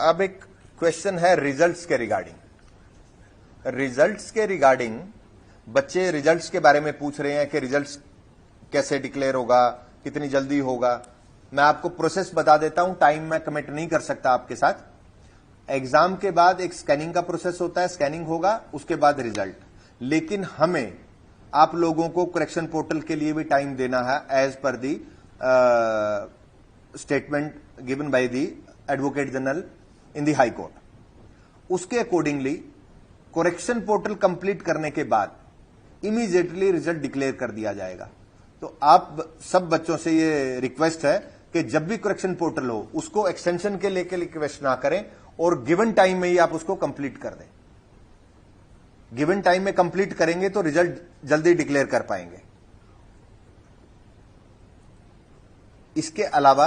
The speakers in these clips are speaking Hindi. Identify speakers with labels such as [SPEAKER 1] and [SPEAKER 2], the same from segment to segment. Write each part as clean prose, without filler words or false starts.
[SPEAKER 1] अब एक क्वेश्चन है रिजल्ट्स के रिगार्डिंग। रिजल्ट्स के रिगार्डिंग बच्चे रिजल्ट्स के बारे में पूछ रहे हैं कि रिजल्ट्स कैसे डिक्लेयर होगा, कितनी जल्दी होगा। मैं आपको प्रोसेस बता देता हूं, टाइम मैं कमिट नहीं कर सकता आपके साथ। एग्जाम के बाद एक स्कैनिंग का प्रोसेस होता है, स्कैनिंग होगा, उसके बाद रिजल्ट। लेकिन हमें आप लोगों को करेक्शन पोर्टल के लिए भी टाइम देना है as per the statement given by the advocate general in the high court. उसके अकॉर्डिंगली करेक्शन पोर्टल कंप्लीट करने के बाद इमीडिएटली रिजल्ट डिक्लेयर कर दिया जाएगा। तो आप सब बच्चों से ये रिक्वेस्ट है कि जब भी करेक्शन पोर्टल हो उसको एक्सटेंशन के लेके रिक्वेस्ट ना करें और गिवन टाइम में ही आप उसको कंप्लीट कर दें। गिवन टाइम में कंप्लीट करेंगे तो रिजल्ट जल्दी डिक्लेयर कर पाएंगे। इसके अलावा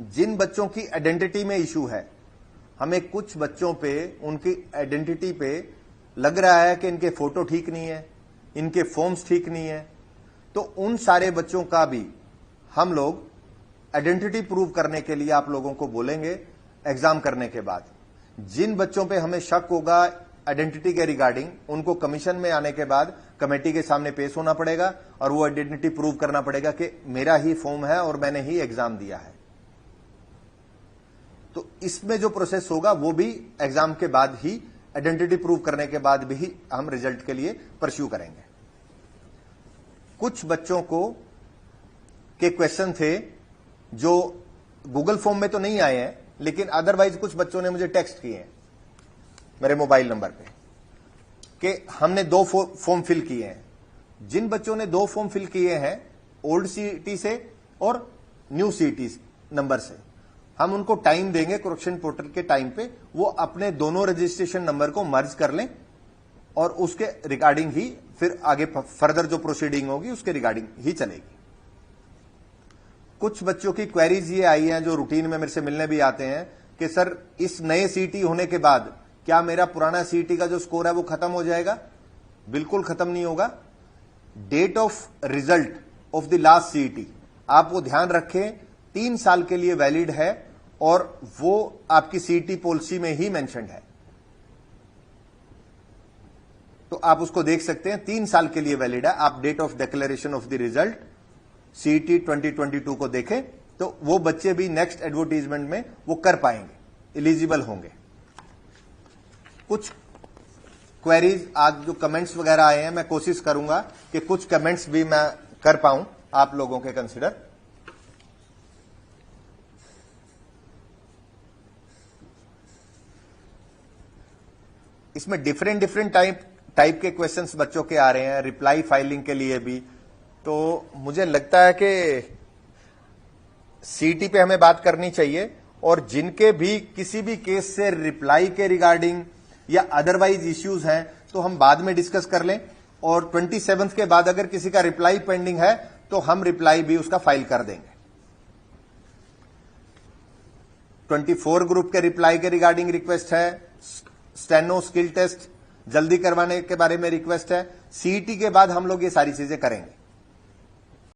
[SPEAKER 1] जिन बच्चों की आइडेंटिटी में इशू है, हमें कुछ बच्चों पे उनकी आइडेंटिटी पे लग रहा है कि इनके फोटो ठीक नहीं है, इनके फॉर्म्स ठीक नहीं है, तो उन सारे बच्चों का भी हम लोग आइडेंटिटी प्रूव करने के लिए आप लोगों को बोलेंगे एग्जाम करने के बाद। जिन बच्चों पे हमें शक होगा आइडेंटिटी के रिगार्डिंग, उनको कमीशन में आने के बाद कमेटी के सामने पेश होना पड़ेगा और वो आइडेंटिटी प्रूव करना पड़ेगा कि मेरा ही फॉर्म है और मैंने ही एग्जाम दिया है। तो इसमें जो प्रोसेस होगा वो भी एग्जाम के बाद ही, आइडेंटिटी प्रूव करने के बाद भी हम रिजल्ट के लिए परस्यू करेंगे। कुछ बच्चों को के क्वेश्चन थे जो गूगल फॉर्म में तो नहीं आए हैं, लेकिन अदरवाइज कुछ बच्चों ने मुझे टेक्स्ट किए हैं मेरे मोबाइल नंबर पे कि हमने 2 फॉर्म फिल किए हैं। जिन बच्चों ने 2 फॉर्म फिल किए हैं ओल्ड सीईटी से और न्यू सीईटी नंबर से, हम उनको टाइम देंगे करेक्शन पोर्टल के टाइम पे, वो अपने दोनों रजिस्ट्रेशन नंबर को मर्ज कर लें और उसके रिगार्डिंग ही फिर आगे फर्दर जो प्रोसीडिंग होगी उसके रिगार्डिंग ही चलेगी। कुछ बच्चों की क्वेरीज ये आई हैं जो रूटीन में मेरे से मिलने भी आते हैं कि सर इस नए सीईटी होने के बाद क्या मेरा पुराना सीईटी का जो स्कोर है वो खत्म हो जाएगा? बिल्कुल खत्म नहीं होगा। Date of result of the last CET आप वो ध्यान रखें, 3 साल के लिए वैलिड है और वो आपकी सीईटी पॉलिसी में ही मेंशन्ड है, तो आप उसको देख सकते हैं, 3 साल के लिए वैलिड है। आप date of declaration of the result CET 2022 को देखें तो वो बच्चे भी नेक्स्ट एडवर्टीजमेंट में वो कर पाएंगे, एलिजिबल होंगे। कुछ क्वेरीज आज जो कमेंट्स वगैरह आए हैं, मैं कोशिश करूंगा कि कुछ कमेंट्स भी मैं कर पाऊं आप लोगों के कंसिडर। इसमें डिफरेंट टाइप के क्वेश्चंस बच्चों के आ रहे हैं, रिप्लाई फाइलिंग के लिए भी। तो मुझे लगता है कि सीईटी पे हमें बात करनी चाहिए और जिनके भी किसी भी केस से रिप्लाई के रिगार्डिंग या अदरवाइज इश्यूज हैं तो हम बाद में डिस्कस कर लें, और 27 के बाद अगर किसी का रिप्लाई पेंडिंग है तो हम रिप्लाई भी उसका फाइल कर देंगे। 24 ग्रुप के रिप्लाई के रिगार्डिंग रिक्वेस्ट है, स्टेनो स्किल टेस्ट जल्दी करवाने के बारे में रिक्वेस्ट है। सीईटी के बाद हम लोग ये सारी चीजें करेंगे।